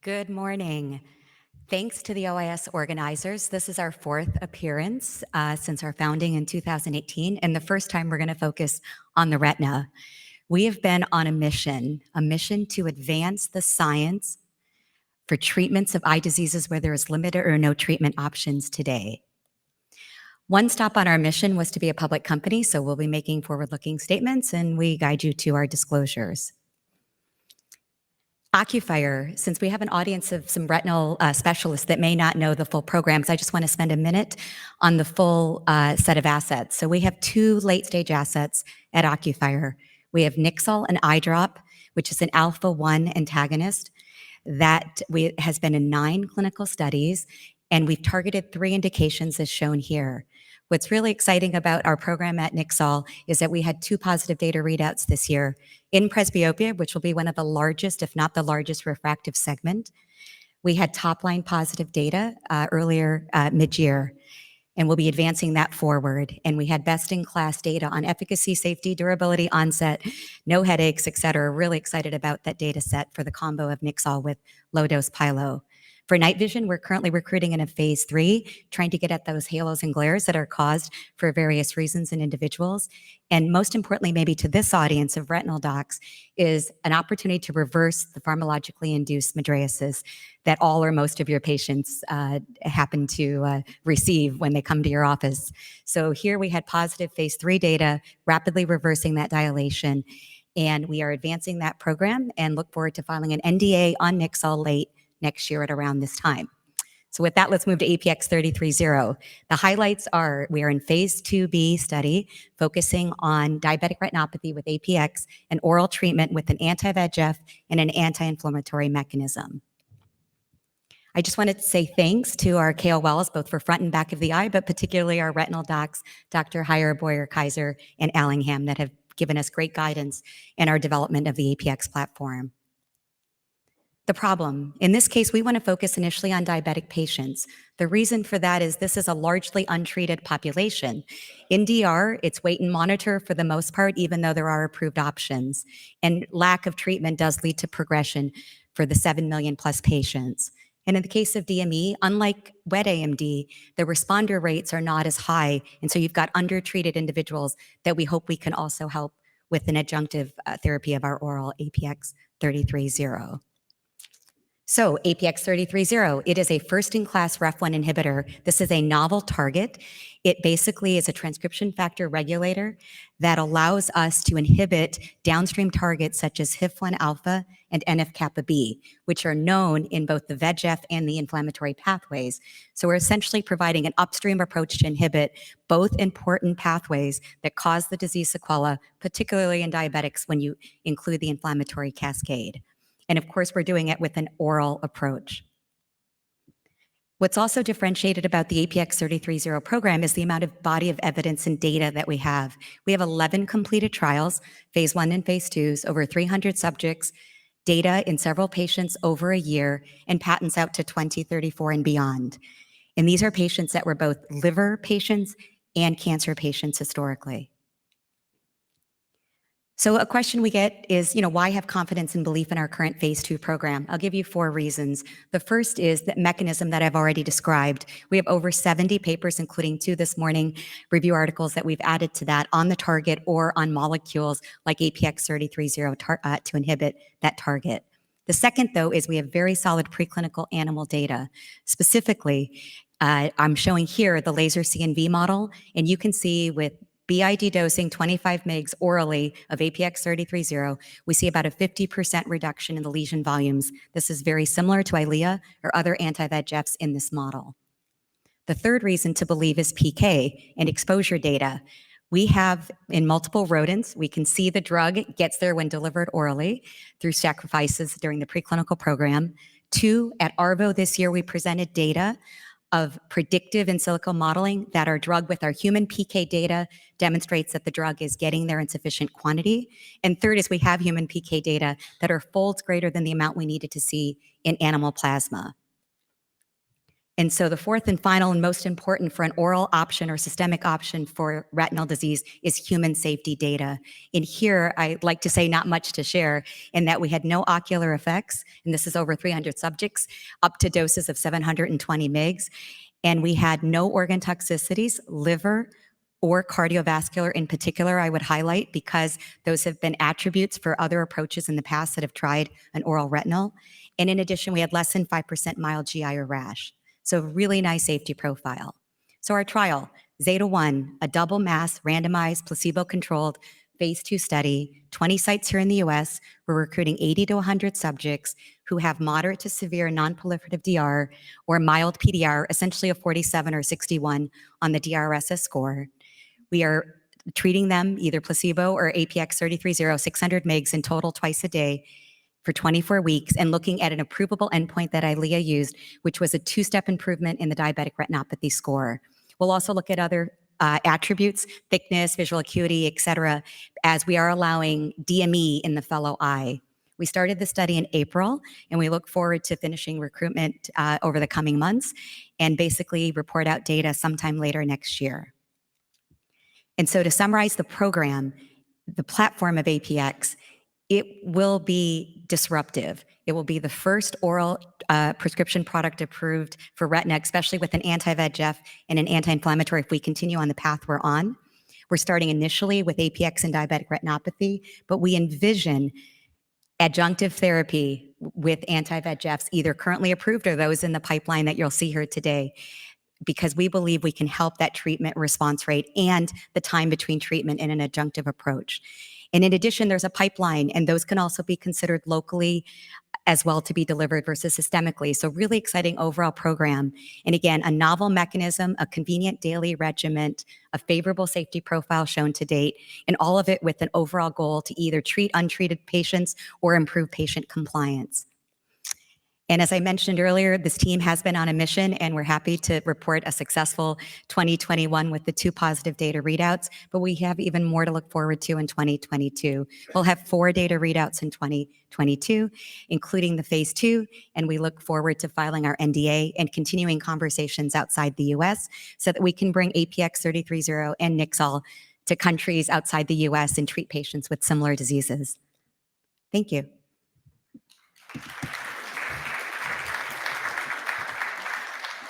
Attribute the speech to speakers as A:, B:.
A: Good morning. Thanks to the OIS organizers. This is our fourth appearance since our founding in 2018, and the first time we're going to focus on the retina. We have been on a mission to advance the science for treatments of eye diseases where there is limited or no treatment options today. One stop on our mission was to be a public company, so we'll be making forward-looking statements, and we guide you to our disclosures. Ocuphire, since we have an audience of some retinal specialists that may not know the full programs, I just want to spend a minute on the full set of assets. So we have two late-stage assets at Ocuphire. We have Nixol, an eye drop, which is an alpha-1 antagonist that has been in 9 clinical studies, and we've targeted 3 indications as shown here. What's really exciting about our program at Nixol is that we had 2 positive data readouts this year in presbyopia, which will be one of the largest, if not the largest, refractive segment. We had top-line positive data earlier mid-year, and we'll be advancing that forward. And we had best-in-class data on efficacy, safety, durability, onset, no headaches, et cetera. Really excited about that data set for the combo of Nixol with low-dose Pilo. For night vision, we're currently recruiting in a phase 3, trying to get at those halos and glares that are caused for various reasons in individuals. And most importantly, maybe to this audience of retinal docs, is an opportunity to reverse the pharmacologically induced mydriasis that all or most of your patients happen to receive when they come to your office. So here we had positive phase 3 data, rapidly reversing that dilation. And we are advancing that program and look forward to filing an NDA on Nixol late next year at around this time. So with that, let's move to APX3330. The highlights are we are in phase 2B study focusing on diabetic retinopathy with APX, an oral treatment with an anti-VEGF and an anti-inflammatory mechanism. I just wanted to say thanks to our KOLs, both for front and back of the eye, but particularly our retinal docs, Dr. Heyer, Boyer, Kaiser, and Allingham, that have given us great guidance in our development of the APX platform. The problem, in this case, we want to focus initially on diabetic patients. The reason for that is this is a largely untreated population. In DR, it's wait and monitor for the most part, even though there are approved options. And lack of treatment does lead to progression for the 7 million plus patients. And in the case of DME, unlike wet AMD, the responder rates are not as high. And so you've got undertreated individuals that we hope we can also help with an adjunctive therapy of our oral APX 3330. So APX3330, it is a first-in-class REF1 inhibitor. This is a novel target. It basically is a transcription factor regulator that allows us to inhibit downstream targets such as HIF1 alpha and NF-kappa B, which are known in both the VEGF and the inflammatory pathways. So we're essentially providing an upstream approach to inhibit both important pathways that cause the disease sequela, particularly in diabetics when you include the inflammatory cascade. And of course, we're doing it with an oral approach. What's also differentiated about the APX3330 program is the amount of body of evidence and data that we have. We have 11 completed trials, phase 1 and phase 2s, over 300 subjects, data in several patients over a year, and patents out to 2034 and beyond. And these are patients that were both liver patients and cancer patients historically. So a question we get is, why have confidence and belief in our current phase 2 program? I'll give you 4 reasons. The first is the mechanism that I've already described. We have over 70 papers, including 2 this morning, review articles that we've added to that on the target or on molecules like APX3330 to inhibit that target. The second, though, is we have very solid preclinical animal data. Specifically, I'm showing here the laser CNV model, and you can see with BID dosing 25 mg orally of APX3330, we see about a 50% reduction in the lesion volumes. This is very similar to Eylea or other anti-VEGFs in this model. The third reason to believe is PK and exposure data. We have in multiple rodents, we can see the drug gets there when delivered orally through sacrifices during the preclinical program. 2, at ARVO this year, we presented data of predictive in silico modeling that our drug with our human PK data demonstrates that the drug is getting there in sufficient quantity. And third is we have human PK data that are folds greater than the amount we needed to see in animal plasma. And so the fourth and final and most important for an oral option or systemic option for retinal disease is human safety data. In here, I'd like to say not much to share in that we had no ocular effects, and this is over 300 subjects, up to doses of 720 mgs, and we had no organ toxicities, liver, or cardiovascular in particular, I would highlight because those have been attributes for other approaches in the past that have tried an oral retinal. And in addition, we had less than 5% mild GI or rash. So really nice safety profile. So our trial, Zeta 1, a double mass, randomized, placebo-controlled phase 2 study, 20 sites here in the US. We're recruiting 80 to 100 subjects who have moderate to severe non-proliferative DR or mild PDR, essentially a 47 or 61 on the DRSS score. We are treating them either placebo or APX 33/0, 600 mgs in total twice a day for 24 weeks and looking at an approvable endpoint that ILEA used, which was a two-step improvement in the diabetic retinopathy score. We'll also look at other attributes, thickness, visual acuity, et cetera, as we are allowing DME in the fellow eye. We started the study in April, and we look forward to finishing recruitment over the coming months and basically report out data sometime later next year. And so to summarize the program, the platform of APX, it will be disruptive. It will be the first oral prescription product approved for retina, especially with an anti-VEGF and an anti-inflammatory if we continue on the path we're on. We're starting initially with APX and diabetic retinopathy, but we envision adjunctive therapy with anti-VEGFs, either currently approved or those in the pipeline that you'll see here today, because we believe we can help that treatment response rate and the time between treatment in an adjunctive approach. And in addition, there's a pipeline, and those can also be considered locally as well to be delivered versus systemically. So really exciting overall program. And again, a novel mechanism, a convenient daily regimen, a favorable safety profile shown to date, and all of it with an overall goal to either treat untreated patients or improve patient compliance. And as I mentioned earlier, this team has been on a mission, and we're happy to report a successful 2021 with the 2 positive data readouts, but we have even more to look forward to in 2022. We'll have 4 data readouts in 2022, including the phase 2, and we look forward to filing our NDA and continuing conversations outside the US so that we can bring APX 33/0 and Nixol to countries outside the US and treat patients with similar diseases. Thank you.